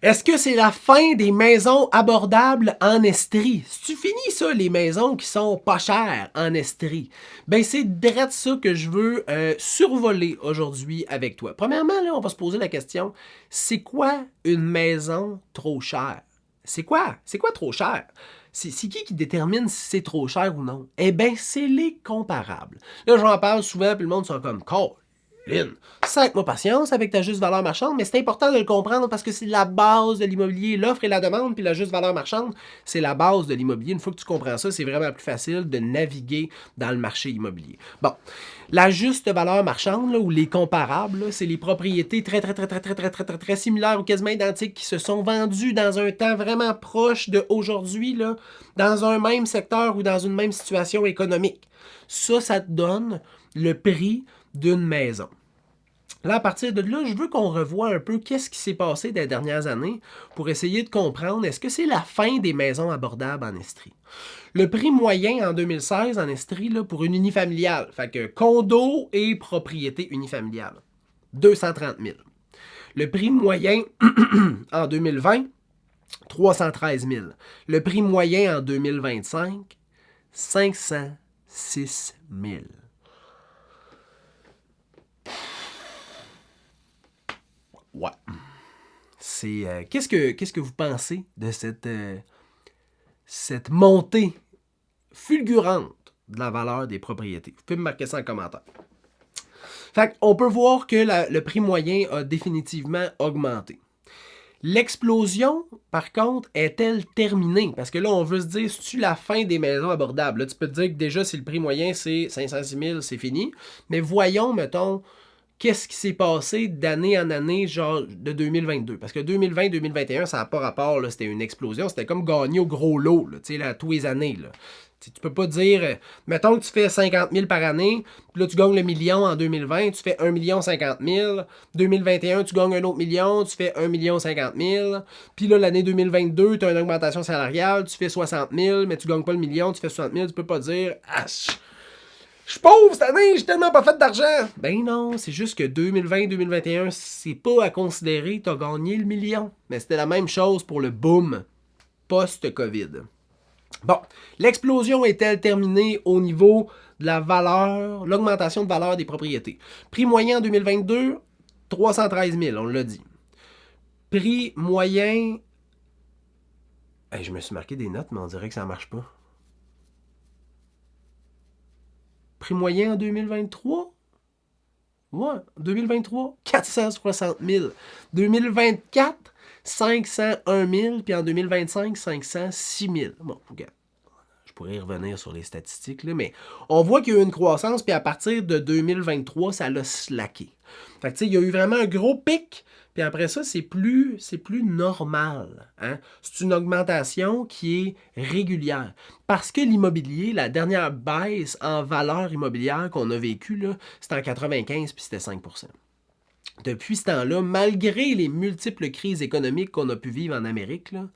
Est-ce que c'est la fin des maisons abordables en Estrie? C'est-tu fini ça, les maisons qui sont pas chères en Estrie? Ben c'est direct ça que je veux survoler aujourd'hui avec toi. Premièrement, là, on va se poser la question, c'est quoi une maison trop chère? C'est quoi? C'est quoi trop cher? C'est qui détermine si c'est trop cher ou non? Eh bien, c'est les comparables. Là, j'en parle souvent, puis le monde sont comme, Lynn, sac-moi patience avec ta juste valeur marchande, mais c'est important de le comprendre parce que c'est la base de l'immobilier, l'offre et la demande, puis la juste valeur marchande, c'est la base de l'immobilier. Une fois que tu comprends ça, c'est vraiment plus facile de naviguer dans le marché immobilier. Bon, la juste valeur marchande, là, ou les comparables, là, c'est les propriétés très similaires ou quasiment identiques qui se sont vendues dans un temps vraiment proche de aujourd'hui, là, dans un même secteur ou dans une même situation économique. Ça te donne le prix d'une maison. Là, à partir de là, je veux qu'on revoie un peu qu'est-ce qui s'est passé des dernières années pour essayer de comprendre est-ce que c'est la fin des maisons abordables en Estrie. Le prix moyen en 2016 en Estrie là, pour une unifamiliale, fait que condo et propriété unifamiliale, 230 000. Le prix moyen en 2020, 313 000. Le prix moyen en 2025, 506 000. Ouais. C'est qu'est-ce que vous pensez de cette montée fulgurante de la valeur des propriétés? Vous pouvez me marquer ça en commentaire. Fait qu'on peut voir que le prix moyen a définitivement augmenté. L'explosion, par contre, est-elle terminée? Parce que là, on veut se dire, c'est-tu la fin des maisons abordables? Là, tu peux te dire que déjà, si le prix moyen, c'est 506 000, c'est fini. Mais voyons, mettons, qu'est-ce qui s'est passé d'année en année, genre de 2022. Parce que 2020-2021, ça n'a pas rapport, là, c'était une explosion. C'était comme gagner au gros lot, là, là, tous les années. Là. Tu peux pas dire, mettons que tu fais 50 000 par année, puis là tu gagnes le million en 2020, tu fais 1 50 000. 2021, tu gagnes un autre million, tu fais 1 50 000. Puis là, l'année 2022, tu as une augmentation salariale, tu fais 60 000, mais tu gagnes pas le million, tu fais 60 000. Tu peux pas dire, je suis pauvre cette année, j'ai tellement pas fait d'argent. Ben non, c'est juste que 2020-2021, c'est pas à considérer, t'as gagné le million. Mais c'était la même chose pour le boom post-Covid. Bon, l'explosion est-elle terminée au niveau de la valeur, l'augmentation de valeur des propriétés? Prix moyen en 2022, 313 000, on l'a dit. Prix moyen... Hey, je me suis marqué des notes, mais on dirait que ça marche pas. Prix moyen en 2023? Ouais, 2023, 460 000. 2024, 501 000. Puis en 2025, 506 000. Bon, regarde. Je pourrais y revenir sur les statistiques, là, mais on voit qu'il y a eu une croissance, puis à partir de 2023, ça l'a slacké. Fait que, tu sais, il y a eu vraiment un gros pic, puis après ça, c'est plus normal. Hein? C'est une augmentation qui est régulière. Parce que l'immobilier, la dernière baisse en valeur immobilière qu'on a vécue, c'était en 95, puis c'était 5%. Depuis ce temps-là, malgré les multiples crises économiques qu'on a pu vivre en Amérique, là,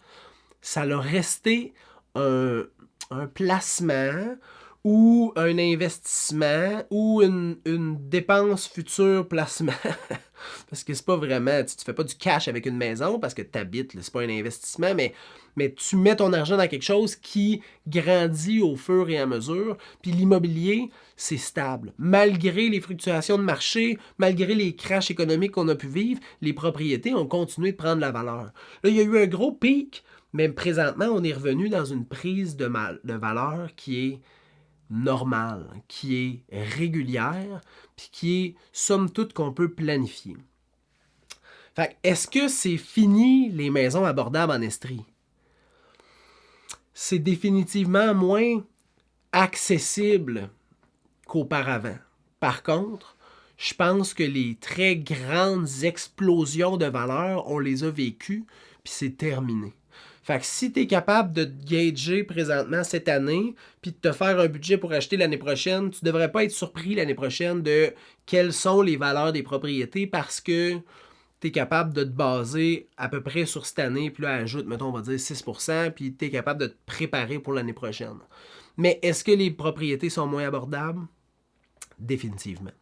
ça a resté un placement ou un investissement ou une dépense future placement. Parce que c'est pas vraiment, tu fais pas du cash avec une maison parce que tu habites, c'est pas un investissement, mais tu mets ton argent dans quelque chose qui grandit au fur et à mesure. Puis l'immobilier, c'est stable. Malgré les fluctuations de marché, malgré les crashs économiques qu'on a pu vivre, les propriétés ont continué de prendre la valeur. Là, il y a eu un gros pic, mais présentement, on est revenu dans une prise de valeur qui est normale, qui est régulière, puis qui est, somme toute, qu'on peut planifier. Fait est-ce que c'est fini les maisons abordables en Estrie? C'est définitivement moins accessible qu'auparavant. Par contre, je pense que les très grandes explosions de valeur, on les a vécues, puis c'est terminé. Fait que si tu es capable de te gager présentement cette année, puis de te faire un budget pour acheter l'année prochaine, tu ne devrais pas être surpris l'année prochaine de quelles sont les valeurs des propriétés parce que tu es capable de te baser à peu près sur cette année, puis là, ajoute, mettons, on va dire 6%, puis tu es capable de te préparer pour l'année prochaine. Mais est-ce que les propriétés sont moins abordables? Définitivement.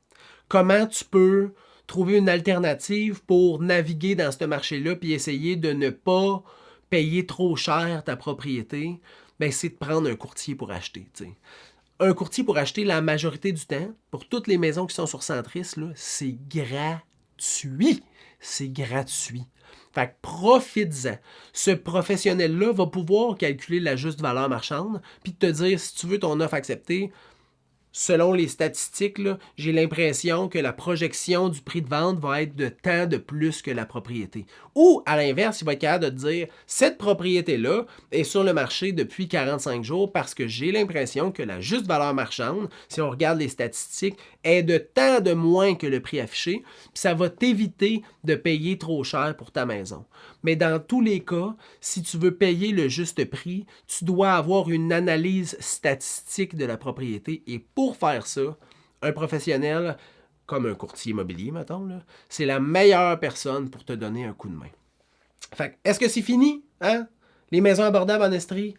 Comment tu peux trouver une alternative pour naviguer dans ce marché-là puis essayer de ne pas payer trop cher ta propriété, ben c'est de prendre un courtier pour acheter. T'sais. Un courtier pour acheter la majorité du temps, pour toutes les maisons qui sont sur Centris, là, c'est gratuit. C'est gratuit. Fait que profites-en. Ce professionnel-là va pouvoir calculer la juste valeur marchande, puis te dire si tu veux ton offre acceptée. Selon les statistiques, là, j'ai l'impression que la projection du prix de vente va être de tant de plus que la propriété. Ou, à l'inverse, il va être capable de te dire cette propriété-là est sur le marché depuis 45 jours parce que j'ai l'impression que la juste valeur marchande, si on regarde les statistiques, est de tant de moins que le prix affiché, puis ça va t'éviter de payer trop cher pour ta maison. Mais dans tous les cas, si tu veux payer le juste prix, tu dois avoir une analyse statistique de la propriété et pour faire ça, un professionnel comme un courtier immobilier, mettons, là, c'est la meilleure personne pour te donner un coup de main. Fait, est-ce que c'est fini? Hein? Les maisons abordables en Estrie?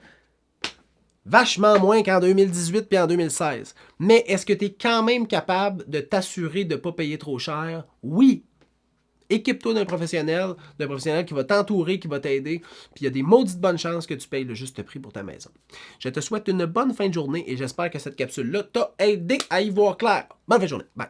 Vachement moins qu'en 2018 puis en 2016. Mais est-ce que tu es quand même capable de t'assurer de ne pas payer trop cher? Oui. Équipe-toi d'un professionnel qui va t'entourer, qui va t'aider, puis il y a des maudites bonnes chances que tu payes le juste prix pour ta maison. Je te souhaite une bonne fin de journée et j'espère que cette capsule-là t'a aidé à y voir clair. Bonne fin de journée. Bye.